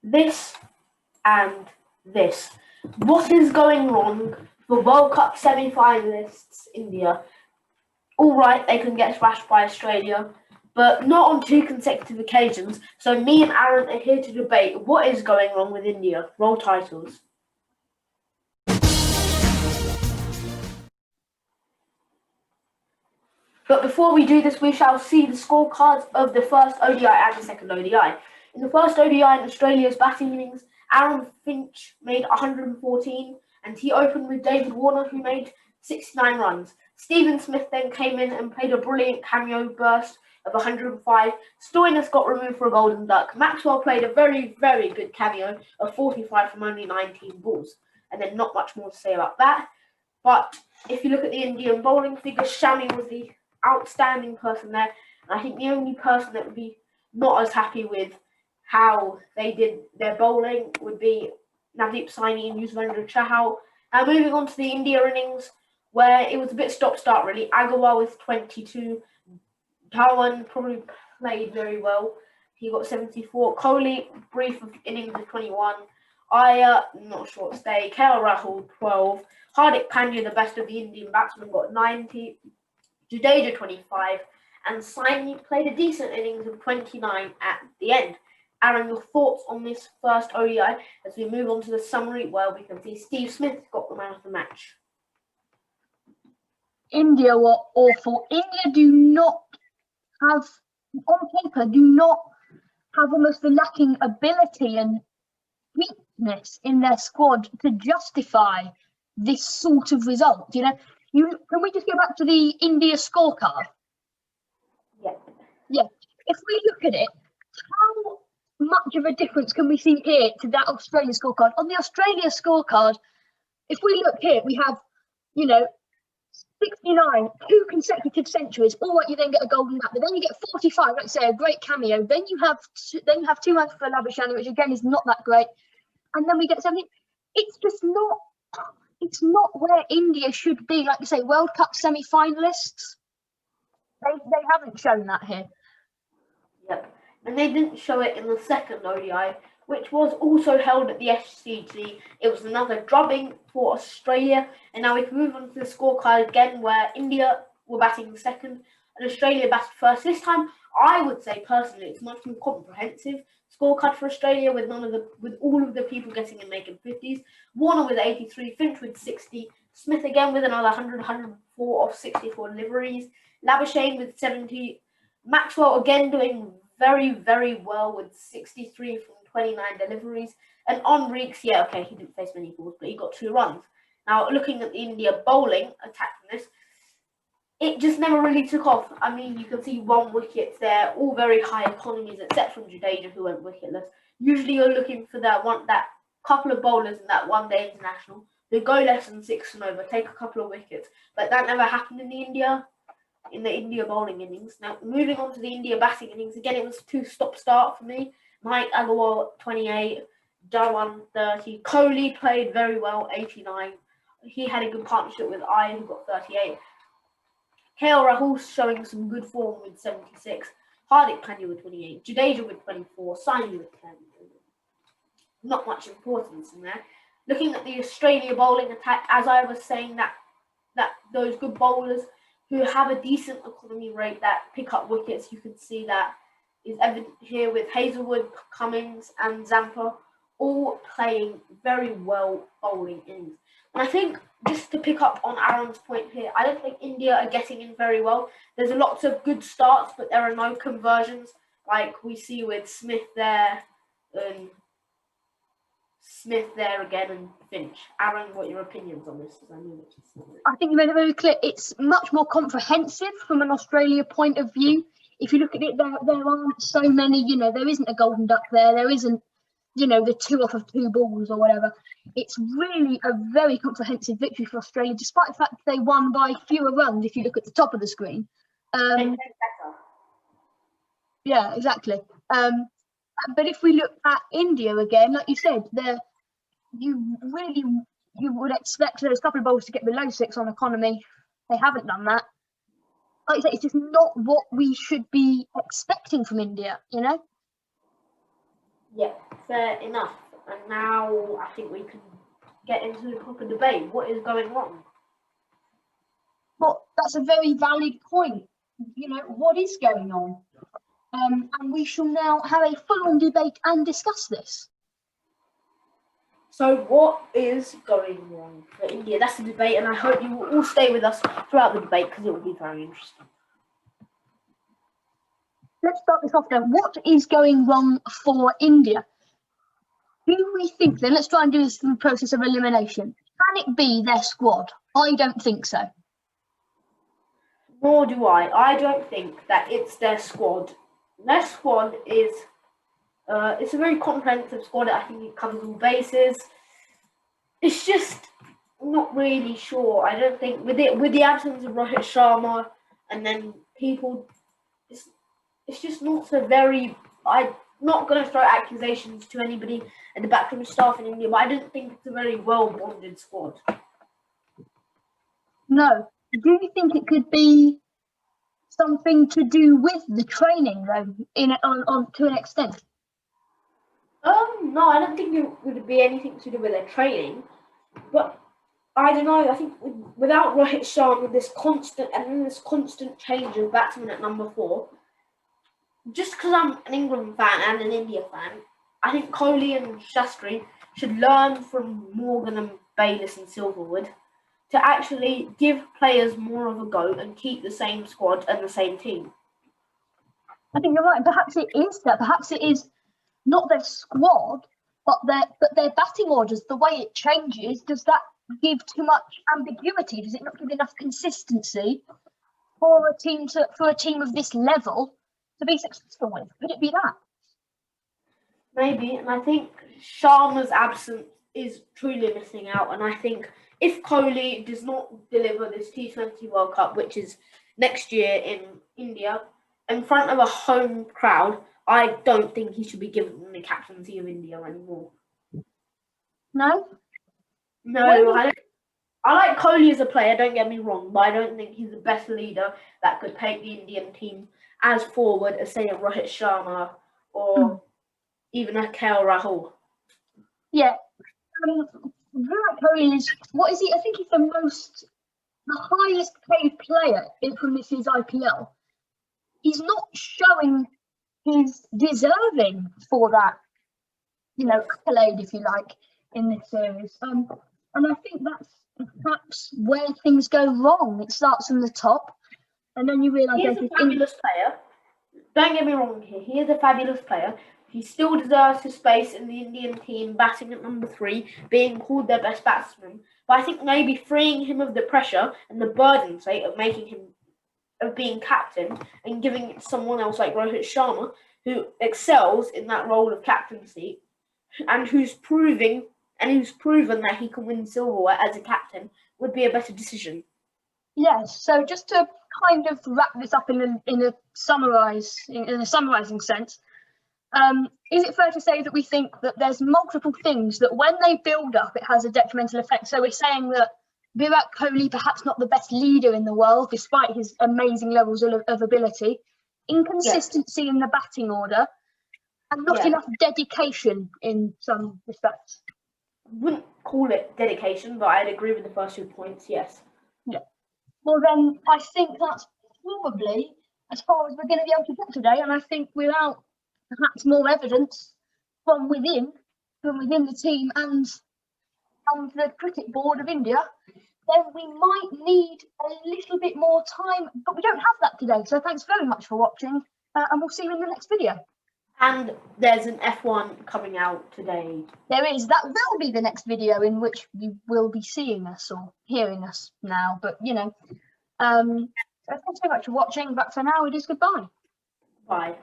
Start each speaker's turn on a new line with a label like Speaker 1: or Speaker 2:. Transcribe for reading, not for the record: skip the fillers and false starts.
Speaker 1: this and this. What is going wrong for World Cup semi-finalists India? All right, they can get thrashed by Australia, but not on 2 consecutive occasions. So me and Aaron are here to debate what is going wrong with India. Roll titles. But before we do this, we shall see the scorecards of the first ODI and the second ODI. In the first ODI in Australia's batting innings, Aaron Finch made 114, and he opened with David Warner, who made 69 runs. Stephen Smith then came in and played a brilliant cameo burst of 105. Stoinis got removed for a golden duck. Maxwell played a very, very good cameo of 45 from only 19 balls. And then not much more to say about that. But if you look at the Indian bowling figures, Shami was the outstanding person there. And I think the only person that would be not as happy with how they did their bowling would be Navdeep Saini and Yuzvendra Chahal. Now moving on to the India innings, where it was a bit stop-start really. Agarwal with 22. Dhawan probably played very well. He got 74. Kohli, brief innings of 21. Iyer, not short stay. KL Rahul, 12. Hardik Pandya, the best of the Indian batsmen, got 90. Jadeja, 25. And Saini played a decent innings of 29 at the end. Aaron, your thoughts on this first ODI as we move on to the summary where we can see Steve Smith got the man of the match.
Speaker 2: India were awful. India do not have, on paper, almost the lacking ability and weakness in their squad to justify this sort of result. Can we just go back to the India scorecard? Yeah. If we look at it, how much of a difference can we see here to that Australia scorecard? On the Australia scorecard, if we look here, we have, 69, 2 consecutive centuries. All right, you then get a golden duck, but then you get 45. Let's say a great cameo. Then you have 2 runs for Labuschagne, which again is not that great. And then we get something. It's just not. It's not where India should be. Like you say, World Cup semi-finalists. They haven't shown that here.
Speaker 1: Yep, and they didn't show it in the second ODI, which was also held at the SCG. It was another drubbing for Australia, and now we can move on to the scorecard again, where India were batting second and Australia batted first. This time, I would say personally, it's much more comprehensive scorecard for Australia, with all of the people getting in making 50s. Warner with 83, Finch with 60, Smith again with another 104 of 64 deliveries, Labuschagne with 70, Maxwell again doing very, very well with 63 from 29 deliveries. And on Reeks, he didn't face many balls, but he got 2 runs. Now, looking at the India bowling attack from this, it just never really took off. I mean, you can see 1 wicket there, all very high economies, except from Jadeja, who went wicketless. Usually you're looking for that couple of bowlers in that one-day international who go less than 6 and over, take a couple of wickets. But that never happened in the India bowling innings. Now, moving on to the India batting innings, again, it was 2 stop-start for me. Mike Agarwal, 28, Dhawan, 30. Kohli played very well, 89. He had a good partnership with Iyer, who got 38. KL Rahul showing some good form with 76. Hardik Pandya with 28. Jadeja with 24. Saini with 10. Not much importance in there. Looking at the Australia bowling attack, as I was saying, that those good bowlers who have a decent economy rate that pick up wickets, you can see that is evident here with Hazelwood, Cummins and Zampa all playing very well bowling innings. And I think, just to pick up on Aaron's point here, I don't think India are getting in very well. There's lots of good starts, but there are no conversions, like we see with Smith there again, and Finch. Aaron, what are your opinions on this?
Speaker 2: I think you made it very clear. It's much more comprehensive from an Australia point of view. If you look at it, there aren't so many, there isn't a golden duck there. There isn't, the 2 off of 2 balls or whatever. It's really a very comprehensive victory for Australia, despite the fact that they won by fewer runs, if you look at the top of the screen. Yeah, exactly. But if we look at India again, like you said, you would expect those couple of bowlers to get below 6 on economy. They haven't done that. Like you say, it's just not what we should be expecting from India,
Speaker 1: Yeah, fair enough. And now I think we can get into the proper debate. What is going wrong?
Speaker 2: Well, that's a very valid point. You know, what is going on? And we shall now have a full-on debate and discuss this.
Speaker 1: So, what is going wrong for India? That's the debate, and I hope you will all stay with us throughout the debate because it will be very interesting.
Speaker 2: Let's start this off then. What is going wrong for India? Do we think then, let's try and do this through the process of elimination. Can it be their squad? I don't think so.
Speaker 1: Nor do I. I don't think that it's their squad. Their squad is it's a very comprehensive squad. I think it covers all bases. It's just not really sure. I don't think with the absence of Rohit Sharma and then people, it's just not so very. I'm not going to throw accusations to anybody at the backroom staff in India, but I don't think it's a very well bonded squad.
Speaker 2: No. Do you think it could be something to do with the training though, on to an extent?
Speaker 1: No, I don't think it would be anything to do with their training, but I don't know. I think without Rohit Sharma, this constant change of batsmen at number 4. Just because I'm an England fan and an India fan, I think Kohli and Shastri should learn from Morgan and Bayliss and Silverwood to actually give players more of a go and keep the same squad and the same team.
Speaker 2: I think you're right. Perhaps it is that. Perhaps it is not their squad, but their batting orders. The way it changes, does that give too much ambiguity? Does it not give enough consistency for a team of this level to be successful with? Could it be that?
Speaker 1: Maybe, and I think Sharma's absence is truly missing out. And I think if Kohli does not deliver this T20 World Cup, which is next year in India, in front of a home crowd, I don't think he should be given the captaincy of India anymore.
Speaker 2: No?
Speaker 1: No, I like Kohli as a player, don't get me wrong, but I don't think he's the best leader that could take the Indian team as forward as, say, a Rohit Sharma or even a KL Rahul.
Speaker 2: Yeah. I mean, Virat Kohli is, what is he? I think he's the highest paid player from this year's IPL. He's not showing he's deserving for that, accolade, if you like, in this series. And I think that's perhaps where things go wrong. It starts from the top, and then you realise
Speaker 1: He's a fabulous player. Don't get me wrong here. He is a fabulous player. He still deserves his space in the Indian team, batting at number 3, being called their best batsman. But I think maybe freeing him of the pressure and the burden, say, of being captain and giving it to someone else like Rohit Sharma, who excels in that role of captaincy and who's proven that he can win silverware as a captain, would be a better decision.
Speaker 2: Yes. So just to kind of wrap this up in a summarising sense, is it fair to say that we think that there's multiple things that when they build up, it has a detrimental effect? So we're saying that Virat Kohli, perhaps not the best leader in the world, despite his amazing levels of ability, inconsistency in the batting order, and not enough dedication in some respects.
Speaker 1: I wouldn't call it dedication, but I'd agree with the first 2 points, yes.
Speaker 2: Yeah. Well, then I think that's probably as far as we're going to be able to get today. And I think without perhaps more evidence from within the team and the cricket board of India, then we might need a little bit more time, but we don't have that today. So thanks very much for watching, and we'll see you in the next video.
Speaker 1: And there's an F1 coming out today.
Speaker 2: There is. That will be the next video in which you will be seeing us or hearing us now. But, so thanks so much for watching. But for now, it is goodbye.
Speaker 1: Bye.